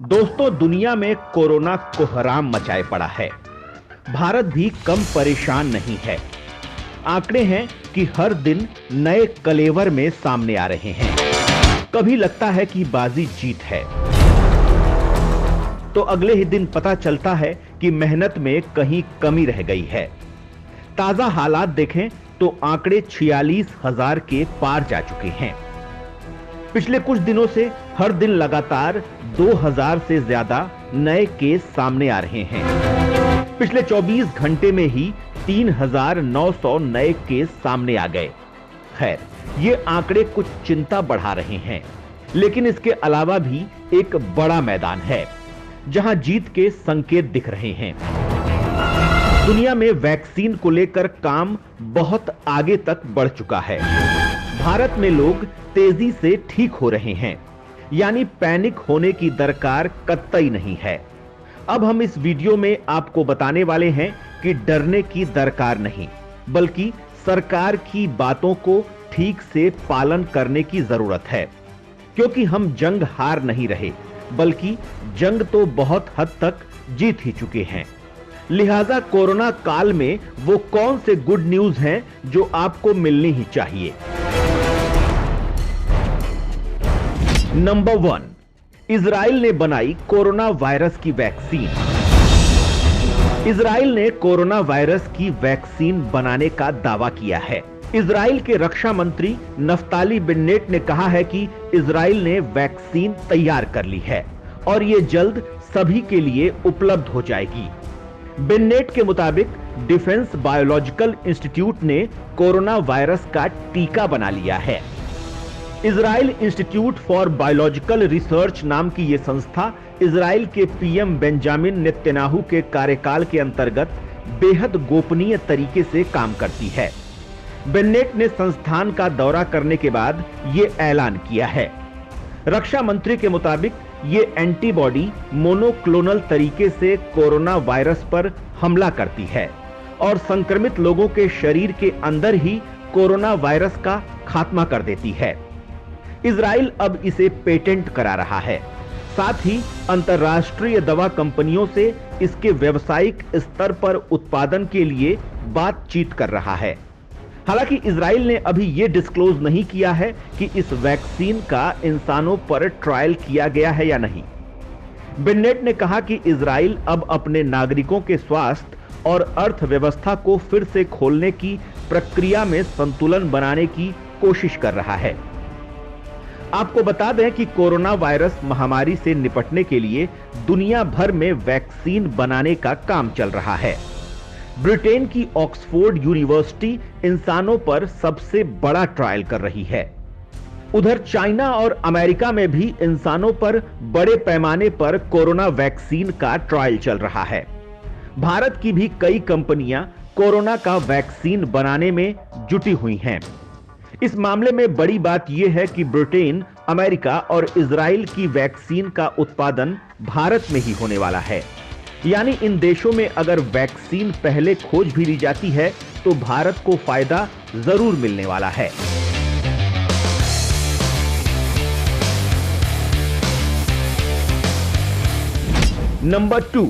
दोस्तों, दुनिया में कोरोना कोहराम मचाए पड़ा है। भारत भी कम परेशान नहीं है। आंकड़े हैं कि हर दिन नए कलेवर में सामने आ रहे हैं। कभी लगता है कि बाजी जीत है, तो अगले ही दिन पता चलता है कि मेहनत में कहीं कमी रह गई है। ताजा हालात देखें तो आंकड़े 46,000 के पार जा चुके हैं। पिछले कुछ दिनों से हर दिन लगातार 2,000 से ज्यादा नए केस सामने आ रहे हैं। पिछले 24 घंटे में ही 3,900 नए केस सामने आ गए। खैर, ये आंकड़े कुछ चिंता बढ़ा रहे हैं, लेकिन इसके अलावा भी एक बड़ा मैदान है जहां जीत के संकेत दिख रहे हैं। दुनिया में वैक्सीन को लेकर काम बहुत आगे तक बढ़ चुका है। भारत में लोग तेजी से ठीक हो रहे हैं, यानी पैनिक होने की दरकार कतई नहीं है। अब हम इस वीडियो में आपको बताने वाले हैं कि डरने की दरकार नहीं, बल्कि सरकार की बातों को ठीक से पालन करने की जरूरत है। क्योंकि हम जंग हार नहीं रहे, बल्कि जंग तो बहुत हद तक जीत ही चुके हैं। लिहाजा कोरोना काल में वो कौन से गुड न्यूज हैं जो आपको मिलनी ही चाहिए। नंबर 1, इजराइल ने बनाई कोरोना वायरस की वैक्सीन। इजराइल ने कोरोना वायरस की वैक्सीन बनाने का दावा किया है। इजराइल के रक्षा मंत्री नफ्ताली बेन्नेट ने कहा है कि इजराइल ने वैक्सीन तैयार कर ली है और यह जल्द सभी के लिए उपलब्ध हो जाएगी। बेन्नेट के मुताबिक डिफेंस बायोलॉजिकल इंस्टीट्यूट ने कोरोना वायरस का टीका बना लिया है। Israel institute for biological research नाम की यह संस्था इजराइल के पीएम बेंजामिन नेतन्याहू के कार्यकाल के अंतर्गत बेहद गोपनीय तरीके से काम करती है। बेन्नेट ने संस्थान का दौरा करने के बाद यह ऐलान किया है। रक्षा मंत्री के मुताबिक ये एंटीबॉडी मोनोक्लोनल तरीके से कोरोना वायरस पर हमला करती है और संक्रमित लोगों के शरीर के अंदर ही कोरोना वायरस का खात्मा कर देती है। इजराइल अब इसे पेटेंट करा रहा है, साथ ही अंतर्राष्ट्रीय दवा कंपनियों से इसके व्यावसायिक स्तर पर उत्पादन के लिए बातचीत कर रहा है। हालांकि इजराइल ने अभी यह डिस्क्लोज नहीं किया है कि इस वैक्सीन का इंसानों पर ट्रायल किया गया है या नहीं। बेन्नेट ने कहा कि इजराइल अब अपने नागरिकों के स्वास्थ्य और अर्थव्यवस्था को फिर से खोलने की प्रक्रिया में संतुलन बनाने की कोशिश कर रहा है। आपको बता दें कि कोरोना वायरस महामारी से निपटने के लिए दुनिया भर में वैक्सीन बनाने का काम चल रहा है। ब्रिटेन की ऑक्सफोर्ड यूनिवर्सिटी इंसानों पर सबसे बड़ा ट्रायल कर रही है। उधर चाइना और अमेरिका में भी इंसानों पर बड़े पैमाने पर कोरोना वैक्सीन का ट्रायल चल रहा है। भारत की भी कई कंपनियां कोरोना का वैक्सीन बनाने में जुटी हुई हैं। इस मामले में बड़ी बात यह है कि ब्रिटेन, अमेरिका और इजराइल की वैक्सीन का उत्पादन भारत में ही होने वाला है। यानी इन देशों में अगर वैक्सीन पहले खोज भी ली जाती है तो भारत को फायदा जरूर मिलने वाला है। नंबर 2,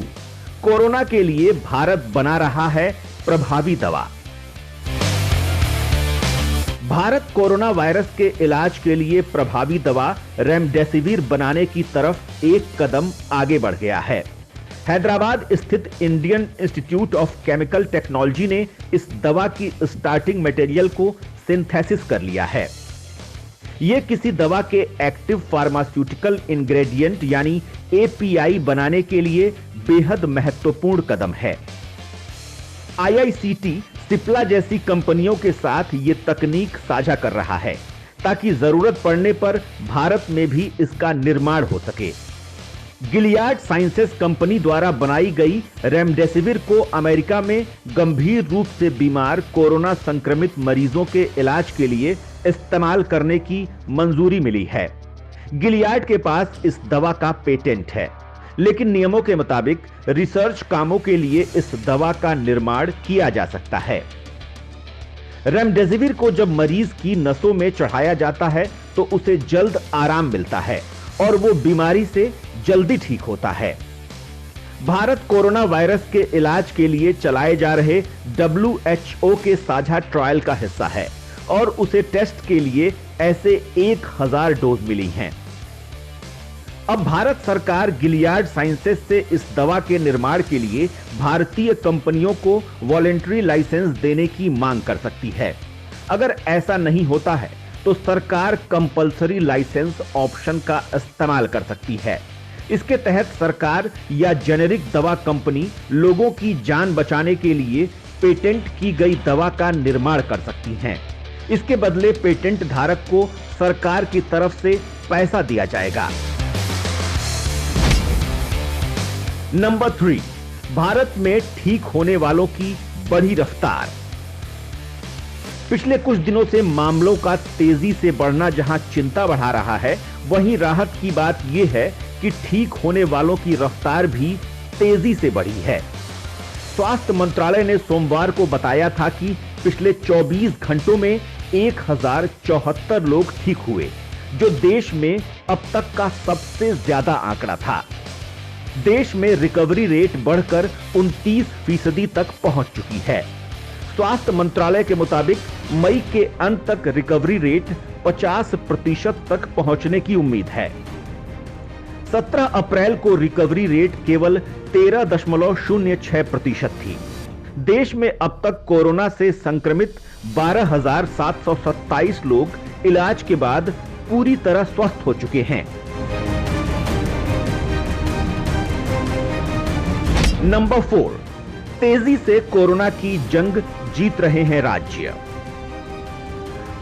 कोरोना के लिए भारत बना रहा है प्रभावी दवा। भारत कोरोना वायरस के इलाज के लिए प्रभावी दवा रेमडेसिविर बनाने की तरफ एक कदम आगे बढ़ गया है। हैदराबाद स्थित Indian institute of chemical technology ने इस दवा की स्टार्टिंग मटेरियल को सिंथेसिस कर लिया है। यह किसी दवा के एक्टिव फार्मास्यूटिकल इंग्रेडिएंट यानी एपीआई बनाने के लिए बेहद महत्वपूर्ण कदम है। आईआईसीटी, सिप्ला जैसी कंपनियों के साथ यह तकनीक साझा कर रहा है ताकि जरूरत पड़ने पर भारत में भी इसका निर्माण हो सके। गिलियाड साइंसेस कंपनी द्वारा बनाई गई रेमडेसिविर को अमेरिका में गंभीर रूप से बीमार कोरोना संक्रमित मरीजों के इलाज के लिए इस्तेमाल करने की मंजूरी मिली है। गिलियाड के पास इस दवा का पेटेंट है, लेकिन नियमों के मुताबिक रिसर्च कामों के लिए इस दवा का निर्माण किया जा सकता है। रेमडेसिविर को जब मरीज की नसों में चढ़ाया जाता है तो उसे जल्द आराम मिलता है और वो बीमारी से जल्दी ठीक होता है। भारत कोरोना वायरस के इलाज के लिए चलाए जा रहे WHO के साझा ट्रायल का हिस्सा है और उसे टेस्ट के लिए ऐसे 1000 डोज मिली हैं। अब भारत सरकार गिलियाड साइंसेस से इस दवा के निर्माण के लिए भारतीय कंपनियों को वॉलेंटरी लाइसेंस देने की मांग कर सकती है। अगर ऐसा नहीं होता है तो सरकार कंपल्सरी लाइसेंस ऑप्शन का इस्तेमाल कर सकती है। इसके तहत सरकार या जेनेरिक दवा कंपनी लोगों की जान बचाने के लिए पेटेंट की गई दवा का निर्माण कर सकती हैं। इसके बदले पेटेंट धारक को सरकार की तरफ से पैसा दिया जाएगा। नंबर 3, भारत में ठीक होने वालों की बढ़ी रफ्तार। पिछले कुछ दिनों से मामलों का तेजी से बढ़ना जहां चिंता बढ़ा रहा है, वहीं राहत की बात यह है कि ठीक होने वालों की रफ्तार भी तेजी से बढ़ी है। स्वास्थ्य मंत्रालय ने सोमवार को बताया था कि पिछले 24 घंटों में 1074 लोग ठीक हुए, जो देश में अब तक का सबसे ज्यादा आंकड़ा था। देश में रिकवरी रेट बढ़कर 29% तक पहुंच चुकी है। स्वास्थ्य मंत्रालय के मुताबिक मई के अंत तक रिकवरी रेट 50% तक पहुंचने की उम्मीद है। 17 अप्रैल को रिकवरी रेट केवल 13.06% थी। देश में अब तक कोरोना से संक्रमित 12,727 लोग इलाज के बाद पूरी तरह स्वस्थ हो चुके हैं। नंबर 4, तेजी से कोरोना की जंग जीत रहे हैं राज्य।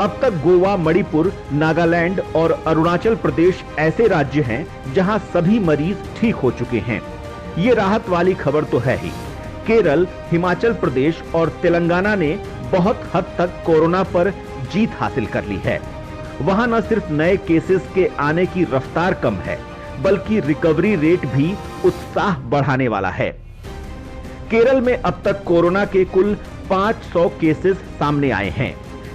अब तक गोवा, मणिपुर, नागालैंड और अरुणाचल प्रदेश ऐसे राज्य हैं जहां सभी मरीज ठीक हो चुके हैं। ये राहत वाली खबर तो है ही। केरल, हिमाचल प्रदेश और तेलंगाना ने बहुत हद तक कोरोना पर जीत हासिल कर ली है। वहां न सिर्फ नए केसेस के आने की रफ्तार कम है, बल्कि रिकवरी रेट भी उत्साह बढ़ाने वाला है। केरल में अब तक कोरोना के कुल 500 केसेस सामने आए हैं,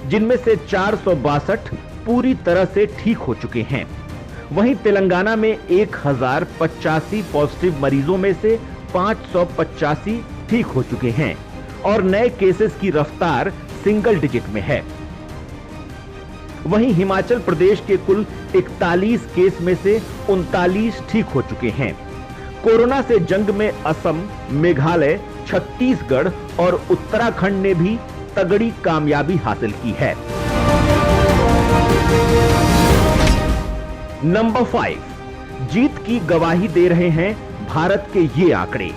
जिनमें से 462 पूरी तरह से ठीक हो चुके हैं। वहीं तेलंगाना में 1085 पॉजिटिव मरीजों में से 585 ठीक हो चुके हैं और नए केसेस की रफ्तार सिंगल डिजिट में है। वहीं हिमाचल प्रदेश के कुल 41 केस में से 39 ठीक हो चुके हैं। कोरोना से जंग में असम, मेघालय, छत्तीसगढ़ और उत्तराखंड ने भी तगड़ी कामयाबी हासिल की है। नंबर 5, जीत की गवाही दे रहे हैं भारत के ये आंकड़े।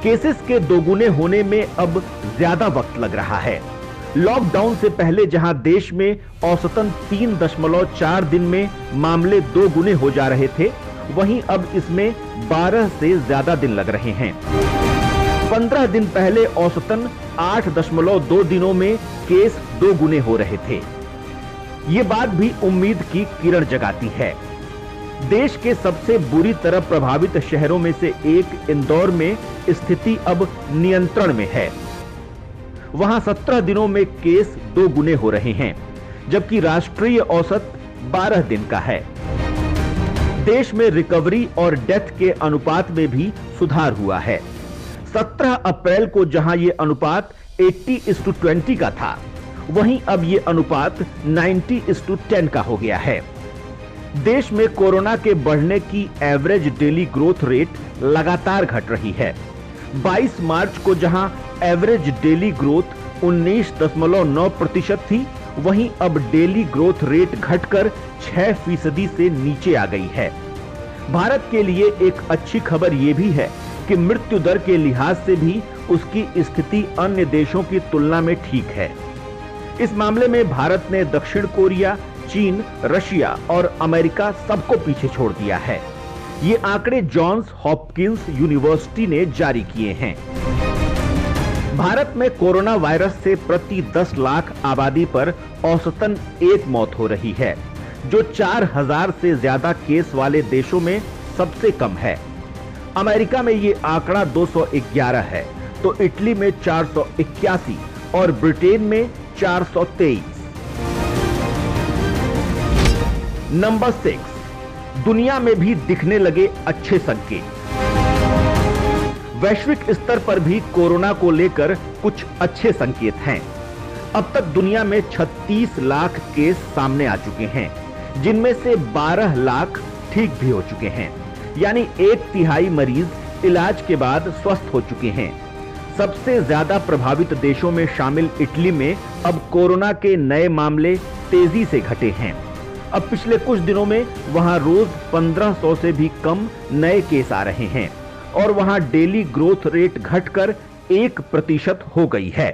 केसेस के दोगुने होने में अब ज्यादा वक्त लग रहा है। लॉकडाउन से पहले जहां देश में औसतन 3.4 दिन में मामले 2 गुने हो जा रहे थे, वहीं अब इसमें 12 से ज्यादा दिन लग रहे हैं। 15 दिन पहले औसतन 8.2 दिनों में केस 2 गुने हो रहे थे। ये बात भी उम्मीद की किरण जगाती है। देश के सबसे बुरी तरह प्रभावित शहरों में से एक इंदौर में स्थिति अब नियंत्रण में है। वहां 17 दिनों में केस 2 गुने हो रहे हैं, जबकि राष्ट्रीय औसत 12 दिन का है। देश में रिकवरी और डेथ के अनुपात में भी सुधार हुआ है। 17 अप्रैल को जहां ये अनुपात 80:20 का था, वहीं अब ये अनुपात 90:10 का हो गया है। देश में कोरोना के बढ़ने की एवरेज डेली ग्रोथ रेट लगातार घट रही है। 22 मार्च को जहां एवरेज डेली ग्रोथ 19.9% थी, वहीं अब डेली ग्रोथ रेट घटकर 6% से नीचे आ गई है। भारत के लिए एक अच्छी खबर यह भी है कि मृत्यु दर के लिहाज से भी उसकी स्थिति अन्य देशों की तुलना में ठीक है। इस मामले में भारत ने दक्षिण कोरिया, चीन, रशिया और अमेरिका सबको पीछे छोड़ दिया है। ये आंकड़े जॉन्स हॉपकिंस यूनिवर्सिटी ने जारी किए हैं। भारत में कोरोना वायरस से प्रति 10 लाख आबादी पर औसतन 1 मौत हो रही है, जो 4000 से ज्यादा केस वाले देशों में सबसे कम है। अमेरिका में ये आंकड़ा 211 है, तो इटली में 481 और ब्रिटेन में 423। नंबर 6, दुनिया में भी दिखने लगे अच्छे संकेत। वैश्विक स्तर पर भी कोरोना को लेकर कुछ अच्छे संकेत हैं। अब तक दुनिया में 36 लाख केस सामने आ चुके हैं, जिनमें से 12 लाख ठीक भी हो चुके हैं, यानी 1/3 मरीज इलाज के बाद स्वस्थ हो चुके हैं। सबसे ज्यादा प्रभावित देशों में शामिल इटली में अब कोरोना के नए मामले तेजी से घटे हैं। अब पिछले कुछ दिनों में वहां रोज 1500 से भी कम नए केस आ रहे हैं और वहां डेली ग्रोथ रेट घटकर 1% हो गई है।